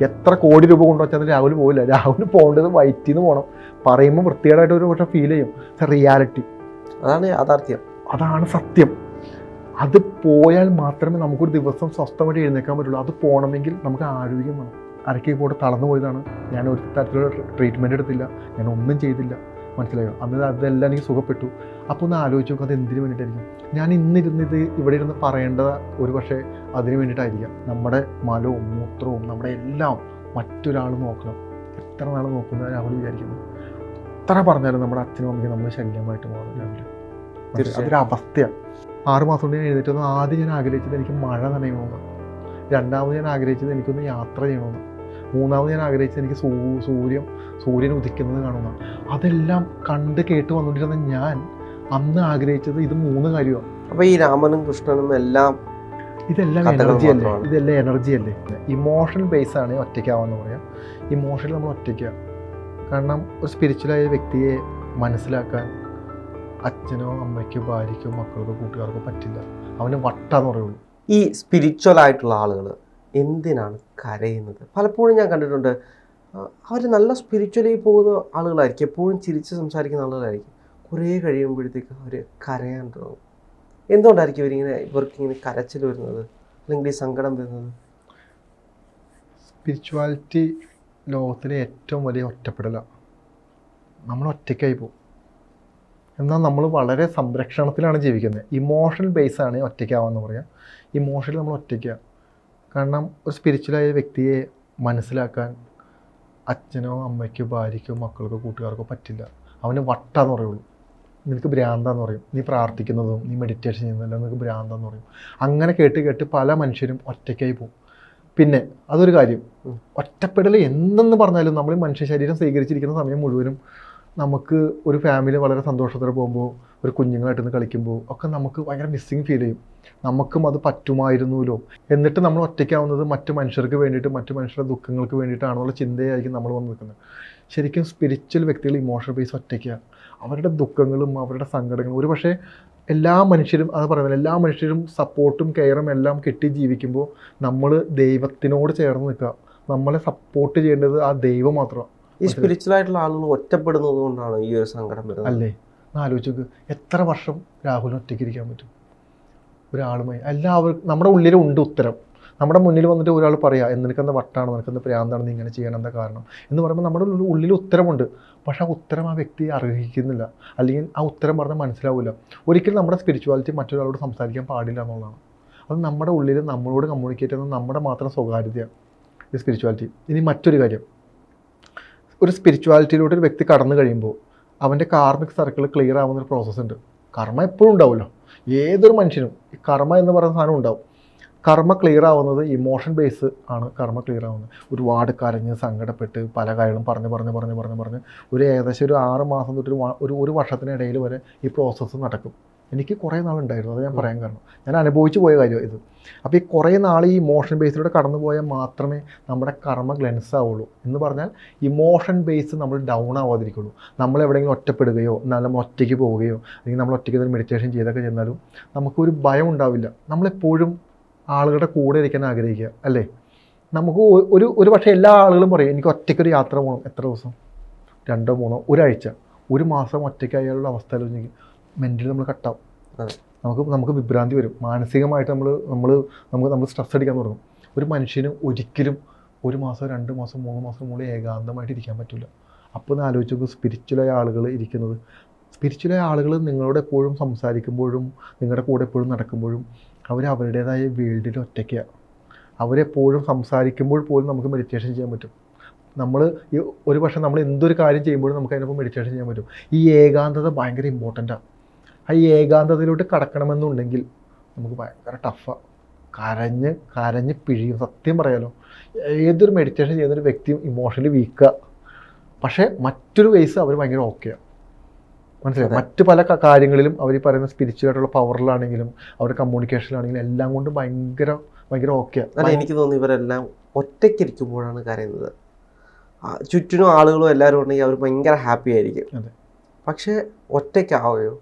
എത്ര കോടി രൂപ കൊണ്ടുവച്ചാൽ രാഹുൽ പോവില്ല. രാഹുൽ പോകേണ്ടത് വയറ്റിൽ നിന്ന് പോകണം. പറയുമ്പോൾ വൃത്തികേടായിട്ട് ഒരു പക്ഷേ ഫീൽ ചെയ്യും. റിയാലിറ്റി അതാണ് യാഥാർത്ഥ്യം, അതാണ് സത്യം. അത് പോയാൽ മാത്രമേ നമുക്കൊരു ദിവസം സ്വസ്ഥമായിട്ട് എഴുന്നേക്കാൻ പറ്റുള്ളൂ. അത് പോകണമെങ്കിൽ നമുക്ക് ആരോഗ്യം വേണം. അരയ്ക്ക് പോയിട്ട് തളർന്നു പോയതാണ്. ഞാൻ ഒരു തരത്തിലുള്ള ട്രീറ്റ്മെൻറ്റ് എടുത്തില്ല, ഞാൻ ഒന്നും ചെയ്തില്ല. മനസ്സിലായോ? അന്ന് അതെല്ലാം എനിക്ക് സുഖപ്പെട്ടു. അപ്പോൾ ഒന്ന് ആലോചിച്ച് നോക്കുക, അത് എന്തിനു വേണ്ടിയിട്ടായിരിക്കും. ഞാൻ ഇന്നിരുന്നിത് ഇവിടെ ഇരുന്ന് പറയേണ്ടത് ഒരു പക്ഷേ അതിന് വേണ്ടിയിട്ടായിരിക്കാം. നമ്മുടെ മലവും മൂത്രവും നമ്മുടെ എല്ലാം മറ്റൊരാൾ നോക്കണം. എത്ര നാൾ നോക്കുന്ന രാഹുൽ വിചാരിക്കുന്നു. എത്ര പറഞ്ഞാലും നമ്മുടെ അച്ഛനും അമ്മയ്ക്കും നമ്മൾ ശല്യമായിട്ട് മാറും രാഹുൽ. അതൊരു അവസ്ഥയാണ്. 6 മാസം കൊണ്ട് ഞാൻ എഴുന്നേറ്റൊന്നും ആദ്യം ഞാൻ ആഗ്രഹിച്ചത് എനിക്ക് മഴ നനയണമെന്ന്. രണ്ടാമത് ഞാൻ ആഗ്രഹിച്ചത് എനിക്കൊന്ന് യാത്ര ചെയ്യണമെന്ന്. മൂന്നാമത് ഞാൻ ആഗ്രഹിച്ചത് എനിക്ക് സൂര്യൻ ഉദിക്കുന്നത് കാണുന്നതാണ്. അതെല്ലാം കണ്ട് കേട്ട് വന്നുകൊണ്ടിരുന്ന ഞാൻ അന്ന് ആഗ്രഹിച്ചത് ഇത് 3 കാര്യമാണ്. അപ്പോൾ ഈ രാമനും കൃഷ്ണനും എല്ലാം ഇതെല്ലാം എനർജി അല്ലേ? ഇതെല്ലാം എനർജി അല്ലേ? ഇമോഷണൽ ബേസാണ് ഒറ്റയ്ക്കാവാന്ന് പറയാം. ഇമോഷണൽ നമ്മൾ ഒറ്റയ്ക്കാണ്. കാരണം ഒരു സ്പിരിച്വലായ വ്യക്തിയെ മനസ്സിലാക്കാൻ അച്ഛനോ അമ്മയ്ക്കോ ഭാര്യയ്ക്കോ മക്കൾക്കോ കൂട്ടുകാർക്കോ പറ്റില്ല. അവന് വട്ടാന്ന് പറയുള്ളൂ. ഈ സ്പിരിച്വൽ ആയിട്ടുള്ള ആളുകൾ എന്തിനാണ് കരയുന്നത്? പലപ്പോഴും ഞാൻ കണ്ടിട്ടുണ്ട്, അവർ നല്ല സ്പിരിച്വലി പോകുന്ന ആളുകളായിരിക്കും, എപ്പോഴും ചിരിച്ച് സംസാരിക്കുന്ന ആളുകളായിരിക്കും. കുറേ കഴിയുമ്പോഴത്തേക്ക് അവർ കരയാൻ തുടങ്ങും. എന്തുകൊണ്ടായിരിക്കും ഇവർക്കിങ്ങനെ കരച്ചിൽ വരുന്നത്, അല്ലെങ്കിൽ ഈ സങ്കടം വരുന്നത്? സ്പിരിച്വാലിറ്റി ലോകത്തിലെ ഏറ്റവും വലിയ ഒറ്റപ്പെടലാണ്. നമ്മൾ ഒറ്റയ്ക്കായി പോകും. എന്നാൽ നമ്മൾ വളരെ സംരക്ഷണത്തിലാണ് ജീവിക്കുന്നത്. ഇമോഷണൽ ബേസാണ് ഒറ്റയ്ക്കാവാന്ന് പറയാം. ഇമോഷണൽ നമ്മൾ ഒറ്റയ്ക്കാണ്. കാരണം ഒരു സ്പിരിച്വലായ വ്യക്തിയെ മനസ്സിലാക്കാൻ അച്ഛനോ അമ്മയ്ക്കോ ഭാര്യയ്ക്കോ മക്കൾക്കോ കൂട്ടുകാർക്കോ പറ്റില്ല. അവന് വട്ടാന്ന് പറയുള്ളൂ. നിനക്ക് ഭ്രാന്താന്ന് പറയും. നീ പ്രാർത്ഥിക്കുന്നതും നീ മെഡിറ്റേഷൻ ചെയ്യുന്നതെല്ലാം നിനക്ക് ഭ്രാന്താന്ന് പറയും. അങ്ങനെ കേട്ട് പല മനുഷ്യരും ഒറ്റയ്ക്കായി പോകും. പിന്നെ അതൊരു കാര്യം, ഒറ്റപ്പെടൽ എന്തെന്ന് പറഞ്ഞാലും നമ്മൾ മനുഷ്യ ശരീരം സ്വീകരിച്ചിരിക്കുന്ന സമയം മുഴുവനും നമുക്ക് ഒരു ഫാമിലി വളരെ സന്തോഷത്തോടെ പോകുമ്പോൾ, ഒരു കുഞ്ഞുങ്ങളായിട്ടൊന്ന് കളിക്കുമ്പോൾ ഒക്കെ നമുക്ക് ഭയങ്കര മിസ്സിങ് ഫീൽ ചെയ്യും. നമുക്കും അത് പറ്റുമായിരുന്നല്ലോ. എന്നിട്ട് നമ്മൾ ഒറ്റയ്ക്കാവുന്നത് മറ്റു മനുഷ്യർക്ക് വേണ്ടിയിട്ട്, മറ്റു മനുഷ്യരുടെ ദുഃഖങ്ങൾക്ക് വേണ്ടിയിട്ടാണെന്നുള്ള ചിന്തയായിരിക്കും നമ്മൾ വന്ന് നിൽക്കുന്നത്. ശരിക്കും സ്പിരിച്വൽ വ്യക്തികൾ ഇമോഷണൽ ബേസ് ഒറ്റയ്ക്കാണ്. അവരുടെ ദുഃഖങ്ങളും അവരുടെ സങ്കടങ്ങളും ഒരു പക്ഷേ എല്ലാ മനുഷ്യരും അത് പറയുന്നത്, എല്ലാ മനുഷ്യരും സപ്പോർട്ടും കെയറും എല്ലാം കിട്ടി ജീവിക്കുമ്പോൾ നമ്മൾ ദൈവത്തിനോട് ചേർന്ന് നിൽക്കുക. നമ്മളെ സപ്പോർട്ട് ചെയ്യേണ്ടത് ആ ദൈവം മാത്രമാണ്. ഈ സ്പിരിച്വൽ ആയിട്ടുള്ള ആളുകൾ ഒറ്റപ്പെടുന്നത് കൊണ്ടാണ് ഈ ഒരു സങ്കടം വരുന്നത് അല്ലേ? ആലോചിച്ച് എത്ര വർഷം രാഹുലിന് ഒറ്റയ്ക്കിരിക്കാൻ പറ്റും ഒരാളുമായി? എല്ലാവരും നമ്മുടെ ഉള്ളിലുണ്ട് ഉത്തരം. നമ്മുടെ മുന്നിൽ വന്നിട്ട് ഒരാൾ പറയാം, നിനക്കെന്താ വട്ടാണ്, നിനക്കെന്താ പ്രാന്താണ്, നീ ഇങ്ങനെ ചെയ്യണം, എന്താ കാരണം എന്ന് പറയുമ്പോൾ നമ്മുടെ ഉള്ളിൽ ഉത്തരമുണ്ട്. പക്ഷേ ആ ഉത്തരം ആ വ്യക്തി അർഹിക്കുന്നില്ല, അല്ലെങ്കിൽ ആ ഉത്തരം പറഞ്ഞാൽ മനസ്സിലാവില്ല. ഒരിക്കലും നമ്മുടെ സ്പിരിച്വാലിറ്റി മറ്റൊരാളോട് സംസാരിക്കാൻ പാടില്ല എന്നുള്ളതാണ്. അത് നമ്മുടെ ഉള്ളിൽ നമ്മളോട് കമ്മ്യൂണിക്കേറ്റ് ചെയ്യുന്നത് നമ്മുടെ മാത്രം സ്വകാര്യതയാണ് ഈ സ്പിരിച്വാലിറ്റി. ഇനി മറ്റൊരു കാര്യം, ഒരു സ്പിരിച്വാലിറ്റിയിലൂടെ ഒരു വ്യക്തി കടന്നു കഴിയുമ്പോൾ അവൻ്റെ കാർമിക് സർക്കിൾ ക്ലിയർ ആവുന്നൊരു പ്രോസസ്സ് ഉണ്ട്. കർമ്മ എപ്പോഴും ഉണ്ടാവുമല്ലോ, ഏതൊരു മനുഷ്യനും ഈ കർമ്മ എന്ന് പറയുന്ന സാധനം ഉണ്ടാവും. കർമ്മ ക്ലിയർ ആവുന്നത് ഇമോഷൻ ബേസ് ആണ്. കർമ്മ ക്ലിയർ ആവുന്നത് ഒരുപാട് കരഞ്ഞ് സങ്കടപ്പെട്ട് പല കാര്യങ്ങളും പറഞ്ഞ് ഒരു ഏകദേശം ഒരു 6 മാസം തൊട്ട് ഒരു വർഷത്തിനിടയിൽ വരെ ഈ പ്രോസസ്സ് നടക്കും. എനിക്ക് കുറേ നാളുണ്ടായിരുന്നു, അത് ഞാൻ പറയാൻ കാരണം ഞാൻ അനുഭവിച്ചു പോയ കാര്യം ഇത്. അപ്പോൾ ഈ കുറേ നാൾ ഈ ഇമോഷൻ ബേസിലൂടെ കടന്നു പോയാൽ മാത്രമേ നമ്മുടെ കർമ്മ ഗ്ലെൻസ് ആവുള്ളൂ. എന്ന് പറഞ്ഞാൽ ഇമോഷൻ ബേസ് നമ്മൾ ഡൗൺ ആവാതിരിക്കുള്ളൂ. നമ്മൾ എവിടെയെങ്കിലും ഒറ്റപ്പെടുകയോ നമ്മൾ ഒറ്റയ്ക്ക് പോവുകയോ അല്ലെങ്കിൽ നമ്മൾ ഒറ്റയ്ക്ക് മെഡിറ്റേഷൻ ചെയ്തൊക്കെ ചെന്നാലും നമുക്കൊരു ഭയം ഉണ്ടാവില്ല. നമ്മളെപ്പോഴും ആളുകളുടെ കൂടെ ഇരിക്കാൻ ആഗ്രഹിക്കുക അല്ലേ? നമുക്ക് ഒരു പക്ഷേ എല്ലാ ആളുകളും പറയും എനിക്ക് ഒറ്റയ്ക്കൊരു യാത്ര പോകണം. എത്ര ദിവസം? 2 3 ഒരാഴ്ച, 1 മാസം ഒറ്റയ്ക്കായുള്ള അവസ്ഥയിൽ മെൻ്റലി നമ്മൾ കട്ടാവും. നമുക്ക് വിഭ്രാന്തി വരും. മാനസികമായിട്ട് നമ്മൾ സ്ട്രെസ് അടിക്കാൻ തുടങ്ങും. ഒരു മനുഷ്യന് ഒരിക്കലും 1 മാസം 2 മാസം 3 മാസം മുകളിൽ ഏകാന്തമായിട്ട് ഇരിക്കാൻ പറ്റില്ല. അപ്പോൾ ഒന്ന് ആലോചിച്ച് നോക്കും സ്പിരിച്വലായ ആളുകൾ ഇരിക്കുന്നത്. സ്പിരിച്വലായ ആളുകൾ നിങ്ങളോട് എപ്പോഴും സംസാരിക്കുമ്പോഴും നിങ്ങളുടെ കൂടെ എപ്പോഴും നടക്കുമ്പോഴും അവർ അവരുടേതായ വേൾഡിൽ ഒറ്റയ്ക്കാണ്. അവരെപ്പോഴും സംസാരിക്കുമ്പോൾ പോലും നമുക്ക് മെഡിറ്റേഷൻ ചെയ്യാൻ പറ്റും. ഈ ഒരു പക്ഷേ നമ്മൾ എന്തൊരു കാര്യം ചെയ്യുമ്പോഴും നമുക്ക് അതിനൊപ്പം മെഡിറ്റേഷൻ ചെയ്യാൻ പറ്റും. ഈ ഏകാന്തത ഭയങ്കര ഇമ്പോർട്ടൻ്റാണ്. ആ ഈ ഏകാന്തതയിലോട്ട് കടക്കണമെന്നുണ്ടെങ്കിൽ നമുക്ക് ഭയങ്കര ടഫാണ്. കരഞ്ഞ് പിഴിയും. സത്യം പറയാലോ, ഏതൊരു മെഡിറ്റേഷൻ ചെയ്യുന്നൊരു വ്യക്തിയും ഇമോഷണലി വീക്കാണ്. പക്ഷേ മറ്റൊരു വേസ് അവർ ഭയങ്കര ഓക്കെയാണ്. മനസ്സിലായി? മറ്റ് പല കാര്യങ്ങളിലും അവർ ഈ പറയുന്ന സ്പിരിച്വലായിട്ടുള്ള പവറിലാണെങ്കിലും അവരുടെ കമ്മ്യൂണിക്കേഷനിലാണെങ്കിലും എല്ലാം കൊണ്ടും ഭയങ്കര ഓക്കെയാണ്. എനിക്ക് തോന്നുന്നു ഇവരെല്ലാം ഒറ്റയ്ക്കിരിക്കുമ്പോഴാണ് കരയുന്നത്. ചുറ്റിനും ആളുകളും എല്ലാവരും ഉണ്ടെങ്കിൽ അവർ ഭയങ്കര ഹാപ്പി ആയിരിക്കും. അതെ. പക്ഷേ ഒറ്റയ്ക്കാവുകയോ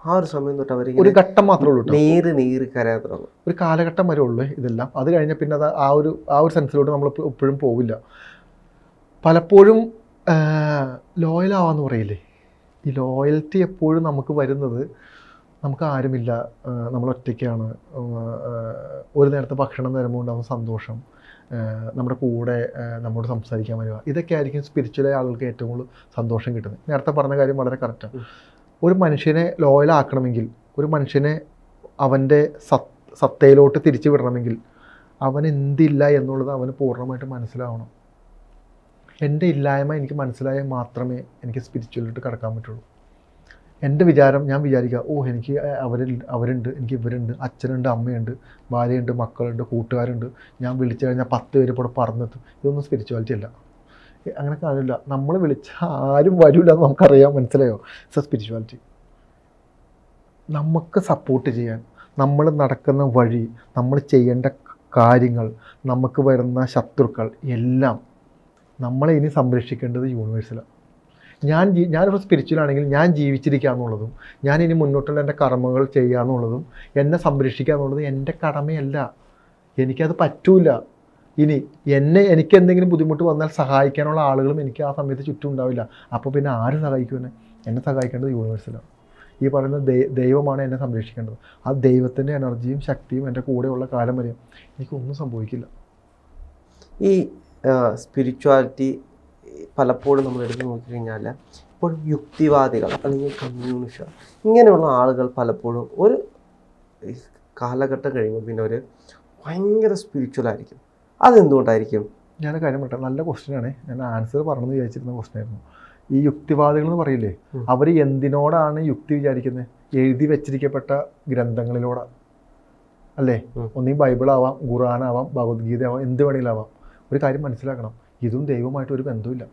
ആ ഒരു സമയം തൊട്ട് അവർ ഒരു ഘട്ടം മാത്രമേ ഉള്ളൂ കേട്ടോ. നീര് കരയാൻ തുടങ്ങും. ഒരു കാലഘട്ടം വരെ ഉള്ളൂ ഇതെല്ലാം. അത് കഴിഞ്ഞാൽ പിന്നെ അത് ആ ഒരു സെൻസിലോട്ട് നമ്മൾ എപ്പോഴും പോവില്ല. പലപ്പോഴും ലോയലാവാന്ന് പറയില്ലേ, ഈ ലോയൽറ്റി എപ്പോഴും നമുക്ക് വരുന്നത് നമുക്ക് ആരുമില്ല, നമ്മൾ ഒറ്റയ്ക്കാണ്, ഒരു നേരത്തെ ഭക്ഷണം തരുമ്പോൾ ഉണ്ടാകുന്ന സന്തോഷം, നമ്മുടെ കൂടെ നമ്മോട് സംസാരിക്കാൻ വരിക, ഇതൊക്കെ ആയിരിക്കും സ്പിരിച്വലായ ആളുകൾക്ക് ഏറ്റവും കൂടുതൽ സന്തോഷം കിട്ടുന്നത്. നേരത്തെ പറഞ്ഞ കാര്യം വളരെ കറക്റ്റാണ്. ഒരു മനുഷ്യനെ ലോയലാക്കണമെങ്കിൽ, ഒരു മനുഷ്യനെ അവൻ്റെ സത്തയിലോട്ട് തിരിച്ചു വിടണമെങ്കിൽ അവൻ എന്തില്ല എന്നുള്ളത് അവന് പൂർണ്ണമായിട്ട് മനസ്സിലാവണം. എൻ്റെ ഇല്ലായ്മ എനിക്ക് മനസ്സിലായാൽ മാത്രമേ എനിക്ക് സ്പിരിച്വലിലോട്ട് കടക്കാൻ പറ്റുള്ളൂ. എൻ്റെ വിചാരം, ഞാൻ വിചാരിക്കുക, എനിക്ക് അവരുണ്ട്, എനിക്ക് ഇവരുണ്ട്, അച്ഛനുണ്ട്, അമ്മയുണ്ട്, ഭാര്യയുണ്ട്, മക്കളുണ്ട്, കൂട്ടുകാരുണ്ട്, ഞാൻ വിളിച്ചു കഴിഞ്ഞാൽ 10 പേര് ഇപ്പോൾ പറഞ്ഞെത്തും. ഇതൊന്നും സ്പിരിച്വാലിറ്റി അല്ല. അങ്ങനെ കാണില്ല. നമ്മൾ വിളിച്ച ആരും വരില്ല എന്ന് നമുക്കറിയാം. മനസ്സിലായോ? സ്പിരിച്വാലിറ്റി നമുക്ക് സപ്പോർട്ട് ചെയ്യാൻ, നമ്മൾ നടക്കുന്ന വഴി, നമ്മൾ ചെയ്യേണ്ട കാര്യങ്ങൾ, നമുക്ക് വരുന്ന ശത്രുക്കൾ എല്ലാം നമ്മളെ ഇനി സംരക്ഷിക്കേണ്ടത് യൂണിവേഴ്സിലാണ്. ഞാനൊരു സ്പിരിച്വലാണെങ്കിൽ ഞാൻ ജീവിച്ചിരിക്കുക എന്നുള്ളതും, ഞാൻ ഇനി മുന്നോട്ടുള്ള എൻ്റെ കർമ്മങ്ങൾ ചെയ്യുക എന്നുള്ളതും, എന്നെ സംരക്ഷിക്കുക എന്നുള്ളതും എൻ്റെ കടമയല്ല. എനിക്കത് പറ്റൂല. ഇനി എനിക്ക് എന്തെങ്കിലും ബുദ്ധിമുട്ട് വന്നാൽ സഹായിക്കാനുള്ള ആളുകളും എനിക്ക് ആ സമയത്ത് ചുറ്റും ഉണ്ടാവില്ല. അപ്പോൾ പിന്നെ ആര് സഹായിക്കും? എന്നെ സഹായിക്കേണ്ടത് യൂണിവേഴ്സിലാണ്. ഈ പറയുന്ന ദൈവമാണ് എന്നെ സംരക്ഷിക്കേണ്ടത്. ആ ദൈവത്തിൻ്റെ എനർജിയും ശക്തിയും എൻ്റെ കൂടെയുള്ള കാലം വരെയും എനിക്കൊന്നും സംഭവിക്കില്ല. ഈ സ്പിരിച്വാലിറ്റി പലപ്പോഴും നമ്മൾ എടുത്ത് നോക്കിക്കഴിഞ്ഞാൽ ഇപ്പോൾ യുക്തിവാദികൾ അല്ലെങ്കിൽ കമ്മ്യൂണിസ്റ്റ് ഇങ്ങനെയുള്ള ആളുകൾ പലപ്പോഴും ഒരു കാലഘട്ടം കഴിയുമ്പോൾ പിന്നെ ഒരു ഭയങ്കര സ്പിരിച്വലായിരിക്കും. അതെന്തുകൊണ്ടായിരിക്കും? ഞാൻ കാര്യം പറയട്ടെ, നല്ല ക്വസ്റ്റ്യനാണ്. ഞാൻ ആൻസർ പറഞ്ഞെന്ന് വിചാരിച്ചിരുന്ന ക്വസ്റ്റ്യനായിരുന്നു. ഈ യുക്തിവാദികൾ എന്ന് പറയില്ലേ, അവർ എന്തിനോടാണ് യുക്തി വിചാരിക്കുന്നത്? എഴുതി വെച്ചിരിക്കപ്പെട്ട ഗ്രന്ഥങ്ങളിലൂടെ അല്ലേ? ഒന്നീ ബൈബിളാവാം, ഖുർആനാവാം, ഭഗവത്ഗീതയാവാം, എന്ത് വേണമെങ്കിലാവാം. ഒരു കാര്യം മനസ്സിലാക്കണം, ഇതും ദൈവമായിട്ട് ഒരു ബന്ധമില്ല.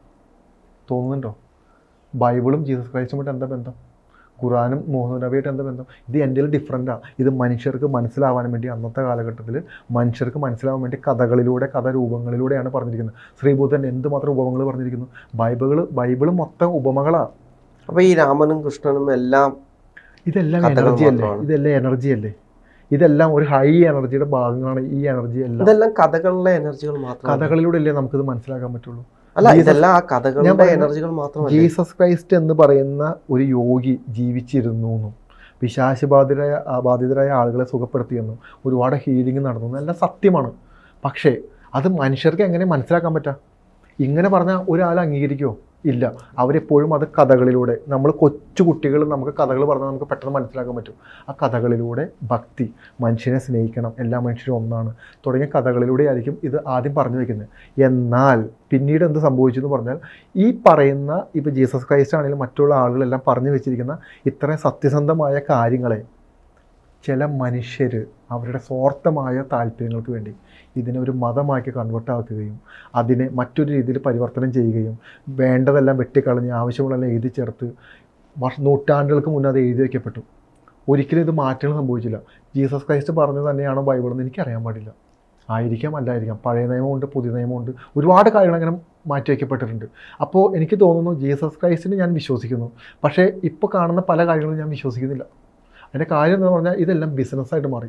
തോന്നുന്നുണ്ടോ? ബൈബിളും ജീസസ് ക്രൈസ്റ്റുമായിട്ട് എന്താ ബന്ധം? ഖുറാനും മുഹമ്മദ് നബിയായിട്ട് എന്താ ബന്ധം? ഇത് എൻ്റെ ഡിഫറൻറ്റാണ്. ഇത് മനുഷ്യർക്ക് മനസ്സിലാവാൻ വേണ്ടി അന്നത്തെ കാലഘട്ടത്തിൽ മനുഷ്യർക്ക് മനസ്സിലാവാൻ വേണ്ടി കഥകളിലൂടെ, കഥാരൂപങ്ങളിലൂടെയാണ് പറഞ്ഞിരിക്കുന്നത്. ശ്രീബുദ്ധൻ എന്തുമാത്രം ഉപമകൾ പറഞ്ഞിരിക്കുന്നു. ബൈബിള് മൊത്തം ഉപമകളാണ്. അപ്പോൾ ഈ രാമനും കൃഷ്ണനും എല്ലാം ഇതെല്ലാം എനർജി അല്ലേ? ഇതെല്ലാം ഒരു ഹൈ എനർജിയുടെ ഭാഗങ്ങളാണ്. ഈ എനർജി എല്ലാം ഇതെല്ലാം കഥകളിലെ എനർജികൾ മാത്രം. കഥകളിലൂടെ അല്ലേ നമുക്കിത് മനസ്സിലാക്കാൻ പറ്റുള്ളൂ. അല്ല, ഇതെല്ലാം ആ കഥകളുടെ എനർജികൾ മാത്രമല്ല. ജീസസ് ക്രൈസ്റ്റ് എന്ന് പറയുന്ന ഒരു യോഗി ജീവിച്ചിരുന്നു എന്നും ബാധിതരായ ആളുകളെ സുഖപ്പെടുത്തിയെന്നും ഒരുപാട് ഹീലിംഗ് നടന്നു എല്ലാം സത്യമാണ്. പക്ഷേ അത് മനുഷ്യർക്ക് എങ്ങനെ മനസ്സിലാക്കാൻ പറ്റാം? ഇങ്ങനെ പറഞ്ഞാൽ ഒരാൾ അംഗീകരിക്കുമോ? ഇല്ല. അവരെപ്പോഴും അത് കഥകളിലൂടെ, നമ്മൾ കൊച്ചു കുട്ടികൾ നമുക്ക് കഥകൾ പറഞ്ഞാൽ നമുക്ക് പെട്ടെന്ന് മനസ്സിലാക്കാൻ പറ്റും. ആ കഥകളിലൂടെ ഭക്തി, മനുഷ്യനെ സ്നേഹിക്കണം, എല്ലാ മനുഷ്യരും ഒന്നാണ് തുടങ്ങിയ കഥകളിലൂടെ ആയിരിക്കും ഇത് ആദ്യം പറഞ്ഞു വയ്ക്കുന്നത്. എന്നാൽ പിന്നീട് എന്ത് സംഭവിച്ചു എന്ന് പറഞ്ഞാൽ, ഈ പറയുന്ന ഇപ്പോൾ ജീസസ് ക്രൈസ്റ്റ് ആണെങ്കിലും മറ്റുള്ള ആളുകളെല്ലാം പറഞ്ഞു വെച്ചിരിക്കുന്ന ഇത്രയും സത്യസന്ധമായ കാര്യങ്ങളെ ചില മനുഷ്യർ അവരുടെ സ്വാർത്ഥമായ താല്പര്യങ്ങൾക്ക് വേണ്ടി ഇതിനെ ഒരു മതമാക്കി കൺവേർട്ടാക്കുകയും അതിനെ മറ്റൊരു രീതിയിൽ പരിവർത്തനം ചെയ്യുകയും വേണ്ടതെല്ലാം വെട്ടിക്കളഞ്ഞ് ആവശ്യമുള്ളതെല്ലാം എഴുതി ചേർത്ത് നൂറ്റാണ്ടുകൾക്ക് മുന്നേ അത് എഴുതി വയ്ക്കപ്പെട്ടു. ഒരിക്കലും ഇത് മാറ്റങ്ങൾ സംഭവിച്ചില്ല. ജീസസ് ക്രൈസ്റ്റ് പറഞ്ഞത് തന്നെയാണോ ബൈബിളെന്ന് എനിക്കറിയാൻ പാടില്ല. ആയിരിക്കാം, അല്ലായിരിക്കാം. പഴയ നിയമമുണ്ട്, പുതിയ നിയമമുണ്ട്, ഒരുപാട് കാര്യങ്ങൾ അങ്ങനെ മാറ്റി വയ്ക്കപ്പെട്ടിട്ടുണ്ട്. അപ്പോൾ എനിക്ക് തോന്നുന്നു ജീസസ് ക്രൈസ്റ്റിനെ ഞാൻ വിശ്വസിക്കുന്നു. പക്ഷേ ഇപ്പോൾ കാണുന്ന പല കാര്യങ്ങളും ഞാൻ വിശ്വസിക്കുന്നില്ല. അതിൻ്റെ കാര്യം എന്ന് പറഞ്ഞാൽ ഇതെല്ലാം ബിസിനസ്സായിട്ട് മാറി.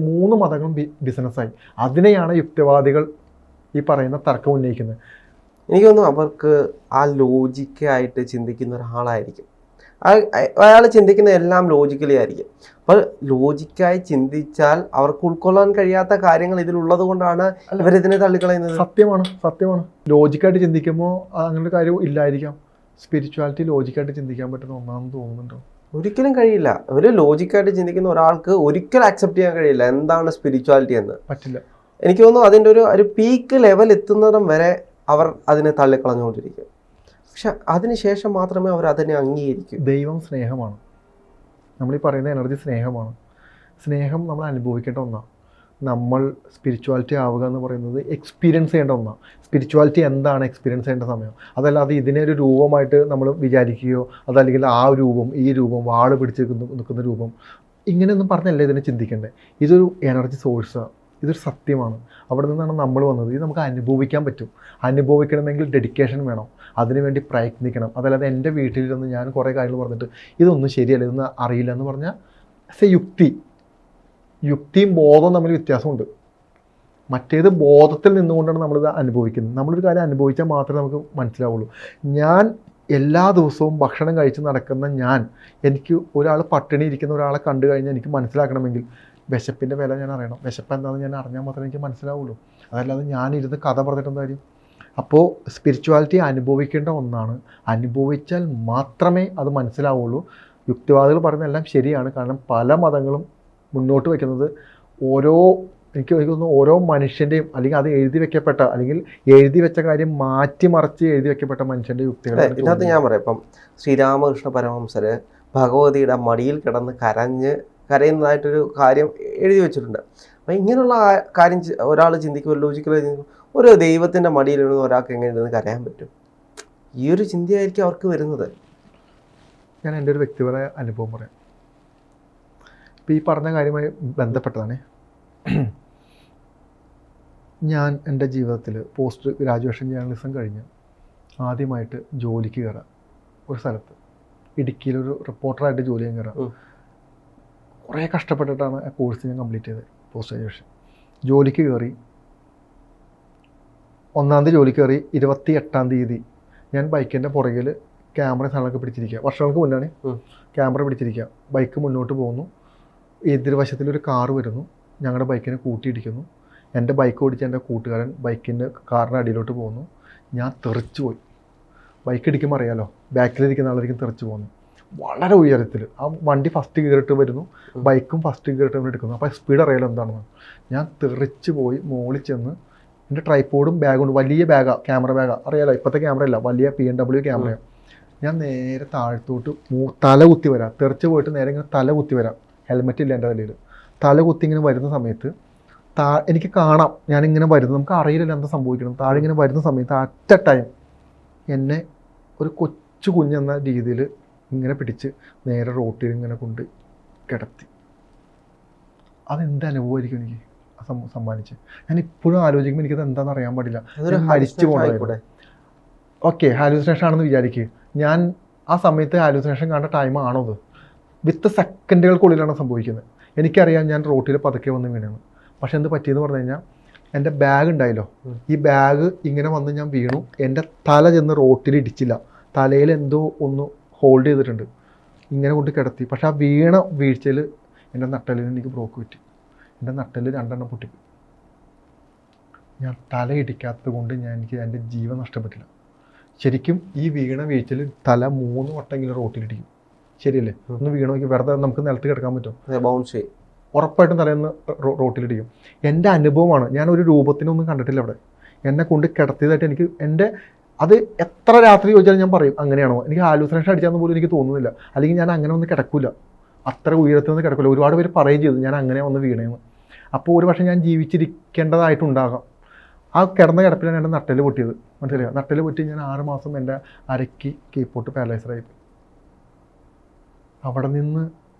3 മതങ്ങളും ബിസിനസ്സായി. അതിനെയാണ് യുക്തിവാദികൾ ഈ പറയുന്ന തർക്കം ഉന്നയിക്കുന്നത്. എനിക്ക് തോന്നുന്നു അവർക്ക് ആ ലോജിക്കായിട്ട് ചിന്തിക്കുന്ന ഒരാളായിരിക്കും. അയാൾ ചിന്തിക്കുന്ന എല്ലാം ലോജിക്കലി ആയിരിക്കും. അപ്പോൾ ലോജിക്കായി ചിന്തിച്ചാൽ അവർക്ക് ഉൾക്കൊള്ളാൻ കഴിയാത്ത കാര്യങ്ങൾ ഇതിലുള്ളത് കൊണ്ടാണ് ഇവരിതിനെ തള്ളിക്കളയുന്നത്. സത്യമാണ്. ലോജിക്കായിട്ട് ചിന്തിക്കുമ്പോൾ അങ്ങനൊരു കാര്യം ഇല്ലായിരിക്കാം. സ്പിരിച്വാലിറ്റി ലോജിക്കായിട്ട് ചിന്തിക്കാൻ പറ്റുന്ന ഒന്നാണെന്ന് തോന്നുന്നുണ്ടോ? ഒരിക്കലും കഴിയില്ല. ഒരു ലോജിക്കായിട്ട് ചിന്തിക്കുന്ന ഒരാൾക്ക് ഒരിക്കലും അക്സെപ്റ്റ് ചെയ്യാൻ കഴിയില്ല എന്താണ് സ്പിരിച്വാലിറ്റി എന്ന്. പറ്റില്ല. എനിക്ക് തോന്നുന്നു അതിൻ്റെ ഒരു പീക്ക് ലെവൽ എത്തുന്നിടം വരെ അവർ അതിനെ തള്ളിക്കളഞ്ഞുകൊണ്ടിരിക്കും. പക്ഷെ അതിനുശേഷം മാത്രമേ അവർ അതിനെ അംഗീകരിക്കൂ. ദൈവം സ്നേഹമാണ്. നമ്മളീ പറയുന്ന എനർജി സ്നേഹമാണ്. സ്നേഹം നമ്മൾ അനുഭവിക്കേണ്ട ഒന്നാണ്. നമ്മൾ സ്പിരിച്വാലിറ്റി ആവുക എന്ന് പറയുന്നത് എക്സ്പീരിയൻസ് ചെയ്യേണ്ട ഒന്നാണ്. സ്പിരിച്വാലിറ്റി എന്താണ് എക്സ്പീരിയൻസ് ചെയ്യേണ്ട സമയം. അതല്ലാതെ ഇതിനെ ഒരു രൂപമായിട്ട് നമ്മൾ വിചാരിക്കുകയോ അതല്ലെങ്കിൽ ആ രൂപം, ഈ രൂപം, വാള് പിടിച്ച് നിൽക്കുന്ന രൂപം, ഇങ്ങനെയൊന്നും പറഞ്ഞല്ലേ ഇതിനെ ചിന്തിക്കേണ്ടത്. ഇതൊരു എനർജി സോഴ്സാണ്. ഇതൊരു സത്യമാണ്. അവിടെ നിന്നാണ് നമ്മൾ വന്നത്. ഇത് നമുക്ക് അനുഭവിക്കാൻ പറ്റും. അനുഭവിക്കണമെങ്കിൽ ഡെഡിക്കേഷൻ വേണം, അതിനുവേണ്ടി പ്രയത്നിക്കണം. അതല്ലാതെ എൻ്റെ വീട്ടിലിരുന്ന് ഞാൻ കുറേ കാര്യങ്ങൾ പറഞ്ഞിട്ട് ഇതൊന്നും ശരിയല്ല, ഇതൊന്നും അറിയില്ല എന്ന് പറഞ്ഞാൽ യുക്തിയും ബോധവും തമ്മിൽ വ്യത്യാസമുണ്ട്. മറ്റേത് ബോധത്തിൽ നിന്നുകൊണ്ടാണ് നമ്മളിത് അനുഭവിക്കുന്നത്. നമ്മളൊരു കാര്യം അനുഭവിച്ചാൽ മാത്രമേ നമുക്ക് മനസ്സിലാവുള്ളൂ. ഞാൻ എല്ലാ ദിവസവും ഭക്ഷണം കഴിച്ച് നടക്കുന്ന എനിക്ക് ഒരാൾ പട്ടിണി ഇരിക്കുന്ന ഒരാളെ കണ്ടു കഴിഞ്ഞാൽ എനിക്ക് മനസ്സിലാക്കണമെങ്കിൽ വിശപ്പിൻ്റെ വില ഞാൻ അറിയണം. വിശപ്പ് എന്താണെന്ന് ഞാൻ അറിഞ്ഞാൽ മാത്രമേ എനിക്ക് മനസ്സിലാവുള്ളൂ. അതല്ലാതെ ഞാനിരുന്ന് കഥ പറഞ്ഞിട്ടെന്താ കാര്യം? അപ്പോൾ സ്പിരിച്വാലിറ്റി അനുഭവിക്കേണ്ട ഒന്നാണ്. അനുഭവിച്ചാൽ മാത്രമേ അത് മനസ്സിലാവുള്ളൂ. യുക്തിവാദികൾ പറയുന്നതെല്ലാം ശരിയാണ്. കാരണം പല മതങ്ങളും മുന്നോട്ട് വയ്ക്കുന്നത് എനിക്ക് തോന്നുന്നു ഓരോ മനുഷ്യൻ്റെയും, അല്ലെങ്കിൽ അത് എഴുതി വെക്കപ്പെട്ട, അല്ലെങ്കിൽ എഴുതി വെച്ച കാര്യം മാറ്റിമറിച്ച് എഴുതി വെക്കപ്പെട്ട മനുഷ്യൻ്റെ യുക്തികൾ. ഇതിനകത്ത് ഞാൻ പറയാം, ഇപ്പം ശ്രീരാമകൃഷ്ണ പരമഹംസര് ഭഗവതിയുടെ മടിയിൽ കിടന്ന് കരയുന്നതായിട്ടൊരു കാര്യം എഴുതി വെച്ചിട്ടുണ്ട്. അപ്പം ഇങ്ങനെയുള്ള കാര്യം ഒരാൾ ചിന്തിക്കുമ്പോൾ ലോജിക്കലി ഒരു ദൈവത്തിൻ്റെ മടിയിൽ ഇരുന്ന് ഒരാൾക്ക് എങ്ങനെ ഇരുന്ന് കരയാൻ പറ്റും? ഈ ഒരു ചിന്തയായിരിക്കും അവർക്ക് വരുന്നത്. ഞാൻ എൻ്റെ ഒരു വ്യക്തിപരമായ അനുഭവം പറയാം. ഇപ്പം ഈ പറഞ്ഞ കാര്യമായി ബന്ധപ്പെട്ടതാണ്. ഞാൻ എൻ്റെ ജീവിതത്തിൽ പോസ്റ്റ് ഗ്രാജുവേഷൻ ജേർണലിസം കഴിഞ്ഞ് ആദ്യമായിട്ട് ജോലിക്ക് കയറാം ഒരു സ്ഥലത്ത്. ഇടുക്കിയിലൊരു റിപ്പോർട്ടറായിട്ട് ജോലി ചെയ്യാൻ കയറാം. കുറേ കഷ്ടപ്പെട്ടിട്ടാണ് ആ കോഴ്സ് ഞാൻ കംപ്ലീറ്റ് ചെയ്തത്. പോസ്റ്റ് ഗ്രാജുവേഷൻ ജോലിക്ക് കയറി. 1-ാം തീയതി ജോലിക്ക് കയറി. 28-ാം തീയതി ഞാൻ ബൈക്കിൻ്റെ പുറകിൽ ക്യാമറ സാധനങ്ങളൊക്കെ പിടിച്ചിരിക്കുക. വർഷങ്ങൾക്ക് മുന്നാണ് ക്യാമറ പിടിച്ചിരിക്കുക. ബൈക്ക് മുന്നോട്ട് പോകുന്നു. എതിർവശത്തിലൊരു കാറ് വരുന്നു. ഞങ്ങളുടെ ബൈക്കിനെ കൂട്ടിയിടിക്കുന്നു. എൻ്റെ ബൈക്ക് ഓടിച്ച് എൻ്റെ കൂട്ടുകാരൻ കാറിൻ്റെ അടിയിലോട്ട് പോകുന്നു. ഞാൻ തെറിച്ചു പോയി. ബൈക്ക് ഇടിക്കുമ്പോൾ അറിയാലോ, ബാക്കിലിരിക്കുന്ന ആളായിരിക്കും തെറിച്ചു പോകുന്നു. വളരെ ഉയരത്തിൽ ആ വണ്ടി ഫസ്റ്റ് ഗിയറിട്ട് വരുന്നു, ബൈക്കും ഫസ്റ്റ് ഗിയറിട്ട് എടുക്കുന്നു. അപ്പോൾ സ്പീഡ് അറിയാലോ എന്താണെന്ന്. ഞാൻ തെറിച്ച് പോയി. മുകളിൽ ചെന്ന് എൻ്റെ ട്രൈപ്പോഡും ബാഗുണ്ട്. വലിയ ബാഗാണ്, ക്യാമറ ബാഗാണ്. അറിയാലോ, ഇപ്പോഴത്തെ ക്യാമറ അല്ല, വലിയ BMW ക്യാമറയാണ്. ഞാൻ നേരെ താഴത്തോട്ട് തല കുത്തി വരാം. തെറിച്ച് പോയിട്ട് നേരെ ഇങ്ങനെ തല കുത്തി വരാം. ഹെൽമെറ്റ് ഇല്ല എൻ്റെ തലയിൽ. തല കുത്തി ഇങ്ങനെ വരുന്ന സമയത്ത് എനിക്ക് കാണാം ഞാനിങ്ങനെ വരുന്നത്. നമുക്ക് അറിയില്ലല്ലോ എന്താ സംഭവിക്കണം. താഴെ ഇങ്ങനെ വരുന്ന സമയത്ത് അറ്റ് എ ടൈം എന്നെ ഒരു കൊച്ചു കുഞ്ഞെന്ന രീതിയിൽ ഇങ്ങനെ പിടിച്ച് നേരെ റോട്ടിൽ ഇങ്ങനെ കൊണ്ട് കിടത്തി. അതെന്ത് അനുഭവമായിരിക്കും എനിക്ക് സമ്മാനിച്ച്. ഞാൻ ഇപ്പോഴും ആലോചിക്കുമ്പോൾ എനിക്കത് എന്താണെന്ന് അറിയാൻ പാടില്ല. മരിച്ചു പോകണമായിക്കൂടെ. ഓക്കെ, ഹാലൂസിനേഷൻ ആണെന്ന് വിചാരിക്കുക. ഞാൻ ആ സമയത്ത് ഹാലൂസിനേഷൻ കണ്ട ടൈം ആണോ അത്? വിത്ത് സെക്കൻഡുകൾക്കുള്ളിലാണ് സംഭവിക്കുന്നത്. എനിക്കറിയാം ഞാൻ റോട്ടിൽ പതുക്കെ വന്ന് വീണാണ്. പക്ഷെ എന്ത് പറ്റിയെന്ന് പറഞ്ഞു കഴിഞ്ഞാൽ എൻ്റെ ബാഗ് ഉണ്ടായല്ലോ, ഈ ബാഗ് ഇങ്ങനെ വന്ന് ഞാൻ വീണു. എൻ്റെ തല ചെന്ന് റോട്ടിൽ ഇടിച്ചില്ല. തലയിൽ എന്തോ ഒന്ന് ഹോൾഡ് ചെയ്തിട്ടുണ്ട്. ഇങ്ങനെ കൊണ്ട് കിടത്തി. പക്ഷെ ആ വീഴ്ചയിൽ എൻ്റെ നട്ടലിന് എനിക്ക് ബ്രോക്ക് പറ്റി. എൻ്റെ നട്ടല് 2 പൊട്ടിപ്പോയി. ഞാൻ തല ഇടിക്കാത്തത് കൊണ്ട് എനിക്ക് എൻ്റെ ജീവൻ നഷ്ടപ്പെട്ടില്ല. ശരിക്കും ഈ വീഴ്ചയിൽ തല 3 വട്ടമെങ്കിലും റോട്ടിലിടിക്കും. ശരിയല്ലേ? ഒന്ന് വീണ നോക്കി, വെറുതെ നമുക്ക് നിലത്ത് കിടക്കാൻ പറ്റും? ബൗൺസ് ചെയ്യും. ഉറപ്പായിട്ടും തലേന്ന് റോട്ടിലിടിക്കും. എൻ്റെ അനുഭവമാണ്. ഞാനൊരു രൂപത്തിനൊന്നും കണ്ടിട്ടില്ല അവിടെ. എന്നെ കൊണ്ട് കിടത്തിയതായിട്ട് അത് എത്ര രാത്രി ചോദിച്ചാലും ഞാൻ പറയും അങ്ങനെയാണോ. എനിക്ക് ഹാലൂസിനേഷൻ അടിച്ചാന്ന് പോലും എനിക്ക് തോന്നുന്നില്ല. അല്ലെങ്കിൽ ഞാൻ അങ്ങനെ ഒന്നും കിടക്കില്ല, അത്ര ഉയരത്തിൽ നിന്ന് കിടക്കില്ല. ഒരുപാട് പേര് പറയുകയും ചെയ്തു ഞാൻ അങ്ങനെ ഒന്ന് വീണേന്ന്. അപ്പോൾ ഒരു പക്ഷേ ഞാൻ ജീവിച്ചിരിക്കേണ്ടതായിട്ടുണ്ടാകാം. ആ കിടന്ന കിടപ്പിലാണ് എൻ്റെ നട്ടല് പൊട്ടിയത്. മനസ്സിലായോ? നട്ടല് പൊട്ടി ഞാൻ 6 മാസം എൻ്റെ അരയ്ക്ക് കീപ്പോട്ട് പാരലൈസറായി. അവിടെ നിന്ന്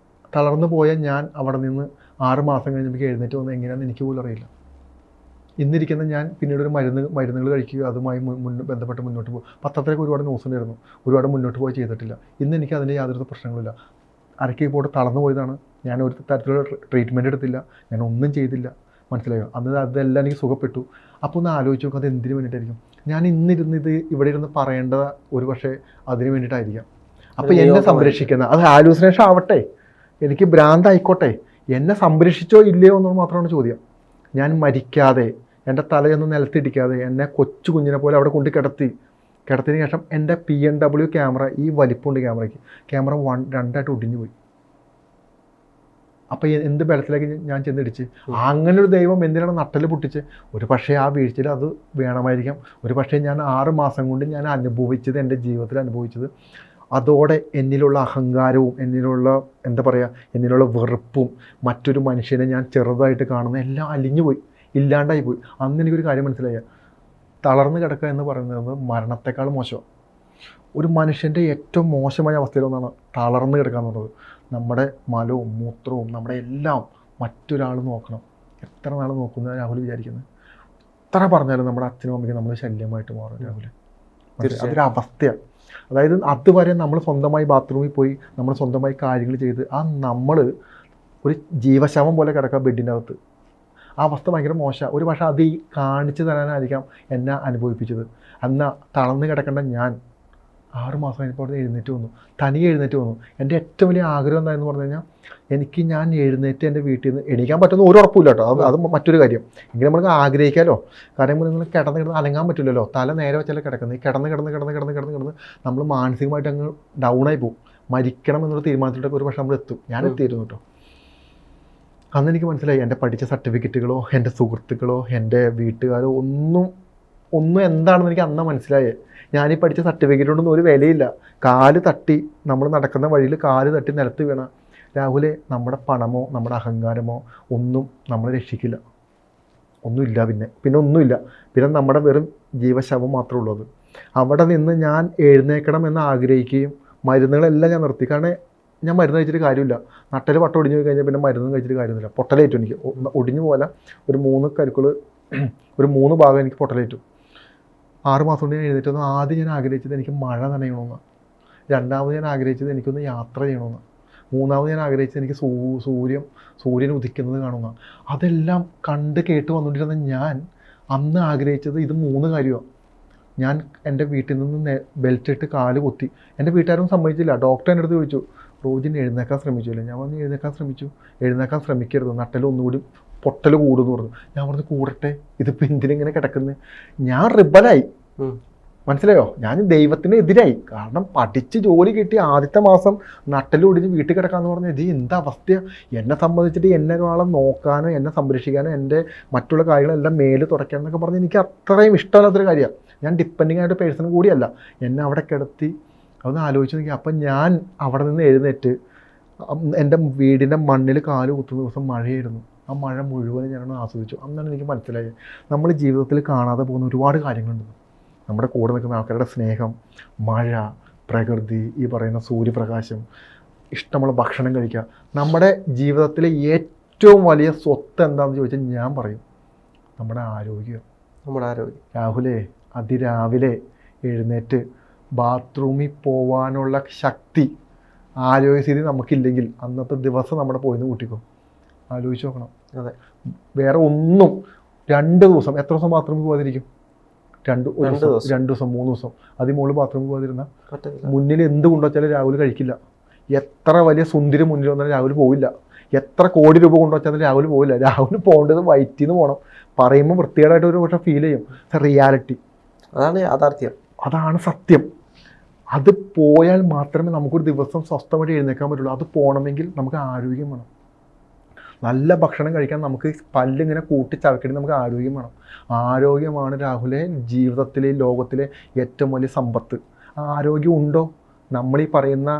തളർന്നു പോയ ഞാൻ അവിടെ നിന്ന് 6 മാസം കഴിഞ്ഞപ്പോൾ എഴുന്നേറ്റ് വന്നത് എങ്ങനെയാണെന്ന് എനിക്ക് പോലും അറിയില്ല. ഇന്നിരിക്കുന്ന ഞാൻ പിന്നീട് ഒരു മരുന്നുകൾ കഴിക്കുക, അതുമായി ബന്ധപ്പെട്ട് മുന്നോട്ട് പോകും. പത്രത്തിലേക്ക് ഒരുപാട് ന്യൂസ് ഉണ്ടായിരുന്നു. ഒരുപാട് മുന്നോട്ട് പോയി ചെയ്തിട്ടില്ല. ഇന്ന് എനിക്ക് അതിൻ്റെ യാതൊരു പ്രശ്നങ്ങളില്ല. അരയ്ക്ക് പോയിട്ട് തളർന്നു പോയതാണ്. ഞാൻ ഒരു തരത്തിലുള്ള ട്രീറ്റ്മെൻറ്റ് എടുത്തില്ല, ഞാൻ ഒന്നും ചെയ്തില്ല. മനസ്സിലായോ? അതെല്ലാം എനിക്ക് സുഖപ്പെട്ടു. അപ്പോൾ ഒന്ന് ആലോചിച്ച് നോക്കുക, അത് എന്തിനു വേണ്ടിയിട്ടായിരിക്കും? ഞാൻ ഇന്നിരുന്ന് ഇവിടെ ഇരുന്ന് പറയേണ്ടത് ഒരു പക്ഷേ അതിന് വേണ്ടിയിട്ടായിരിക്കാം. അപ്പോൾ എന്നെ സംരക്ഷിക്കുന്ന, അത് ഹാലൂസിനേഷൻ ആവട്ടെ, എനിക്ക് ഭ്രാന്തായിക്കോട്ടെ, എന്നെ സംരക്ഷിച്ചോ ഇല്ലയോ എന്നത് മാത്രമാണ് ചോദ്യം. ഞാൻ മരിക്കാതെ, എൻ്റെ തലയൊന്നും നിലത്തിടിക്കാതെ എന്നെ കൊച്ചു കുഞ്ഞിനെ പോലെ അവിടെ കൊണ്ട് കിടത്തിയതിന് ശേഷം എൻ്റെ BMW ക്യാമറ, ഈ വലിപ്പമുണ്ട് ക്യാമറ 2 ഒടിഞ്ഞു പോയി. അപ്പോൾ എന്ത് ബലത്തിലേക്ക് ഞാൻ ചെന്നിടിച്ച്? അങ്ങനെ ഒരു ദൈവം എന്തിനാണ് നട്ടല് പൊട്ടിച്ച്? ഒരു പക്ഷേ ആ വീഴ്ചയിൽ അത് വേണമായിരിക്കാം. ഒരു പക്ഷേ ഞാൻ 6 മാസം കൊണ്ട് ഞാൻ അനുഭവിച്ചത്, എൻ്റെ ജീവിതത്തിൽ അനുഭവിച്ചത്, അതോടെ എന്നിലുള്ള അഹങ്കാരവും എന്നിലുള്ള എന്നിലുള്ള വെറുപ്പും മറ്റൊരു മനുഷ്യനെ ഞാൻ ചെറുതായിട്ട് കാണുന്ന എല്ലാം അലിഞ്ഞു പോയി, ഇല്ലാണ്ടായി പോയി. അന്ന് എനിക്കൊരു കാര്യം മനസ്സിലായ, തളർന്ന് കിടക്കുക എന്ന് പറയുന്നത് മരണത്തെക്കാൾ മോശമാണ്. ഒരു മനുഷ്യൻ്റെ ഏറ്റവും മോശമായ അവസ്ഥയിലൊന്നാണ് തളർന്ന് കിടക്കുക എന്നുള്ളത്. നമ്മുടെ മലവും മൂത്രവും നമ്മുടെ എല്ലാം മറ്റൊരാൾ നോക്കണം. എത്ര നാൾ നോക്കുന്ന രാഹുൽ വിചാരിക്കുന്നത്? എത്ര പറഞ്ഞാലും നമ്മുടെ അച്ഛനും അമ്മയ്ക്കും നമ്മൾ ശല്യമായിട്ട് മാറും രാഹുൽ. അതൊരു അവസ്ഥയാണ്. അതായത് അതുവരെ നമ്മൾ സ്വന്തമായി ബാത്റൂമിൽ പോയി നമ്മൾ സ്വന്തമായി കാര്യങ്ങൾ ചെയ്ത് നമ്മൾ ഒരു ജീവശവം പോലെ കിടക്കുക ബെഡിൻ്റെ അകത്ത്. ആ അവസ്ഥ ഭയങ്കര മോശമാണ്. ഒരു പക്ഷേ അത് ഈ കാണിച്ചു തരാനായിരിക്കാം എന്നെ അനുഭവിപ്പിച്ചത്. എന്നാൽ തളർന്ന് കിടക്കേണ്ട ഞാൻ 6 മാസം കഴിഞ്ഞപ്പോൾ അവിടെ എഴുന്നേറ്റ് വന്നു, തനിയെ എഴുന്നേറ്റ് വന്നു. എൻ്റെ ഏറ്റവും വലിയ ആഗ്രഹം എന്താണെന്ന് പറഞ്ഞു കഴിഞ്ഞാൽ എനിക്ക് ഞാൻ എഴുന്നേറ്റ് എൻ്റെ വീട്ടിൽ നിന്ന് എണീക്കാൻ പറ്റുന്ന ഒരു ഉറപ്പില്ല കേട്ടോ. അത് മറ്റൊരു കാര്യം. എങ്കിലും നമുക്ക് ആഗ്രഹിക്കാമല്ലോ. കാരണം നിങ്ങൾ കിടന്ന് അനങ്ങാൻ പറ്റില്ലല്ലോ. തല നേരെ വെച്ചല്ലേ കിടക്കുന്നത്. ഈ കിടന്ന് നമ്മൾ മാനസികമായിട്ട് അങ്ങ് ഡൗണായി പോകും. മരിക്കണം എന്നുള്ള തീരുമാനത്തിലൊക്കെ ഒരു പക്ഷേ നമ്മൾ എത്തും. ഞാൻ എത്തിയിരുന്നു കേട്ടോ. അന്ന് എനിക്ക് മനസ്സിലായി എൻ്റെ പഠിച്ച സർട്ടിഫിക്കറ്റുകളോ എൻ്റെ സുഹൃത്തുക്കളോ എൻ്റെ വീട്ടുകാരോ ഒന്നും എന്താണെന്ന് എനിക്ക് അന്ന് മനസ്സിലായേ. ഞാനീ പഠിച്ച സർട്ടിഫിക്കറ്റ് കൊണ്ടൊന്നും ഒരു വിലയില്ല. കാല് തട്ടി നമ്മൾ നടക്കുന്ന വഴിയിൽ കാല് തട്ടി നിലത്ത് വീണ രാഹുലെ നമ്മുടെ പണമോ നമ്മുടെ അഹങ്കാരമോ ഒന്നും നമ്മളെ രക്ഷിക്കില്ല. ഒന്നുമില്ല. പിന്നെ ഒന്നുമില്ല. പിന്നെ നമ്മുടെ വെറും ജീവശവം മാത്രമേ ഉള്ളത്. അവിടെ നിന്ന് ഞാൻ എഴുന്നേക്കണം എന്ന് ആഗ്രഹിക്കുകയും മരുന്നുകളെല്ലാം ഞാൻ നിർത്തി. കാരണം ഞാൻ മരുന്ന് കഴിച്ചിട്ട് കാര്യമില്ല. നട്ടൽ വട്ടം ഒടിഞ്ഞു പോയി കഴിഞ്ഞാൽ പിന്നെ മരുന്ന് കഴിച്ചിട്ട് കാര്യമൊന്നുമില്ല. പൊട്ടലേറ്റു എനിക്ക്. ഒടിഞ്ഞു പോലെ ഒരു 3 കരുക്കൾ, ഒരു 3 ഭാഗം എനിക്ക് പൊട്ടലേറ്റു. 6 മാസം കൊണ്ട് ഞാൻ എഴുന്നേറ്റ് വന്നു. ആദ്യം ഞാൻ ആഗ്രഹിച്ചത് എനിക്ക് മഴ നനയണമെന്ന്. രണ്ടാമത് ഞാൻ ആഗ്രഹിച്ചത് എനിക്കൊന്ന് യാത്ര ചെയ്യണമെന്ന്. മൂന്നാമത് ഞാൻ ആഗ്രഹിച്ചത് എനിക്ക് സൂര്യൻ ഉദിക്കുന്നത് കാണുന്ന. അതെല്ലാം കണ്ട് കേട്ട് വന്നുകൊണ്ടിരുന്ന ഞാൻ അന്ന് ആഗ്രഹിച്ചത് ഇത് 3 കാര്യമാണ്. ഞാൻ എൻ്റെ വീട്ടിൽ നിന്ന് ബെൽറ്റ് ഇട്ട് കാല് കുത്തി. എൻ്റെ വീട്ടുകാരും സമ്മതിച്ചില്ല. ഡോക്ടർ എൻ്റെ അടുത്ത് ചോദിച്ചു, റോജിന് എഴുന്നേക്കാൻ ശ്രമിച്ചില്ല. ഞാൻ പറഞ്ഞു എഴുന്നേക്കാൻ ശ്രമിക്കരുത്, നട്ടൽ ഒന്നുകൂടി പൊട്ടൽ കൂടുമെന്ന് പറഞ്ഞു. ഞാൻ പറഞ്ഞു കൂടട്ടെ, ഇതിപ്പോൾ എന്തിനെങ്ങനെ കിടക്കുന്നത്. ഞാൻ റിബലായി. മനസ്സിലായോ? ഞാൻ ദൈവത്തിന് എതിരായി. കാരണം പഠിച്ച് ജോലി കിട്ടി ആദ്യത്തെ മാസം നട്ടലൊടിഞ്ഞ് വീട്ടിൽ കിടക്കാമെന്ന് പറഞ്ഞാൽ ഇത് എന്താ അവസ്ഥയാണ്. എന്നെ സംബന്ധിച്ചിട്ട് എന്നെ ഒരാളെ നോക്കാനോ എന്നെ സംരക്ഷിക്കാനോ എൻ്റെ മറ്റുള്ള കാര്യങ്ങളെല്ലാം മേല് തുടയ്ക്കാൻ എന്നൊക്കെ പറഞ്ഞ് എനിക്ക് അത്രയും ഇഷ്ടമല്ലാത്തൊരു കാര്യമാണ്. ഞാൻ ഡിപ്പെൻഡിങ് ആയിട്ട് പേഴ്സൺ കൂടിയല്ല. എന്നെ അവിടെ കിടത്തി അതൊന്ന് ആലോചിച്ച് നോക്കി. അപ്പം ഞാൻ അവിടെ നിന്ന് എഴുന്നേറ്റ് എൻ്റെ വീടിൻ്റെ മണ്ണിൽ കാല് കുത്തുന്ന ദിവസം മഴയായിരുന്നു. ആ മഴ മുഴുവനും ഞാനൊന്ന് ആസ്വദിച്ചു. അന്നാണ് എനിക്ക് മനസ്സിലായത് നമ്മൾ ജീവിതത്തിൽ കാണാതെ പോകുന്ന ഒരുപാട് കാര്യങ്ങളുണ്ട്. നമ്മുടെ കൂടെ നിൽക്കുന്ന ആൾക്കാരുടെ സ്നേഹം, മഴ, പ്രകൃതി, ഈ പറയുന്ന സൂര്യപ്രകാശം, ഇഷ്ടമുള്ള ഭക്ഷണം കഴിക്കുക. നമ്മുടെ ജീവിതത്തിലെ ഏറ്റവും വലിയ സ്വത്ത് എന്താണെന്ന് ചോദിച്ചാൽ ഞാൻ പറയും നമ്മുടെ ആരോഗ്യം. രാഹുലേ, അതിരാവിലെ എഴുന്നേറ്റ് ബാത്റൂമിൽ പോകാനുള്ള ശക്തി, ആരോഗ്യസ്ഥിതി നമുക്കില്ലെങ്കിൽ അന്നത്തെ ദിവസം നമ്മുടെ പോയിന്ന് കൂട്ടിക്കോ. ആലോചിച്ച് നോക്കണം. അതെ. വേറെ ഒന്നും 2 ദിവസം, എത്ര ദിവസം ബാത്റൂമിൽ പോകാതിരിക്കും? 2 ദിവസം 3 ദിവസം അതിൽ മുകളിൽ ബാത്റൂമിൽ പോകാതിരുന്ന മുന്നിൽ എന്ത് കൊണ്ടുവച്ചാലും രാഹുൽ കഴിക്കില്ല. എത്ര വലിയ സുന്ദരി മുന്നിൽ വന്നാലും രാഹുൽ പോവില്ല. എത്ര കോടി രൂപ കൊണ്ടുവച്ചാലും രാഹുൽ പോവില്ല. രാഹുൽ പോകേണ്ടത് വയറ്റിൽ നിന്ന് പോകണം. പറയുമ്പോൾ വൃത്തികേടായിട്ട് ഒരു പക്ഷേ ഫീൽ ചെയ്യും. റിയാലിറ്റി അതാണ് യാഥാർത്ഥ്യം. അതാണ് സത്യം. അത് പോയാൽ മാത്രമേ നമുക്കൊരു ദിവസം സ്വസ്ഥമായിട്ട് എഴുന്നേക്കാൻ പറ്റുള്ളൂ. അത് പോകണമെങ്കിൽ നമുക്ക് ആരോഗ്യം വേണം. നല്ല ഭക്ഷണം കഴിക്കാൻ നമുക്ക് പല്ലിങ്ങനെ കൂട്ടി ചവക്കടി നമുക്ക് ആരോഗ്യം വേണം. ആരോഗ്യമാണ് രാഹുലെ ജീവിതത്തിലെ ലോകത്തിലെ ഏറ്റവും വലിയ സമ്പത്ത്. ആരോഗ്യം ഉണ്ടോ? നമ്മളീ പറയുന്ന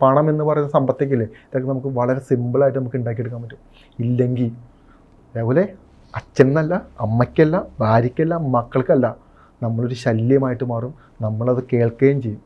പണം എന്ന് പറയുന്ന സമ്പത്തേക്കില്ലേ, ഇതൊക്കെ നമുക്ക് വളരെ സിമ്പിളായിട്ട് നമുക്ക് ഉണ്ടാക്കിയെടുക്കാൻ പറ്റും. ഇല്ലെങ്കിൽ രാഹുലെ അച്ഛനല്ല, അമ്മയ്ക്കല്ല, ഭാര്യയ്ക്കല്ല, മക്കൾക്കല്ല, നമ്മളൊരു ശല്യമായിട്ട് മാറും. നമ്മളത് കേൾക്കുകയും ചെയ്യും.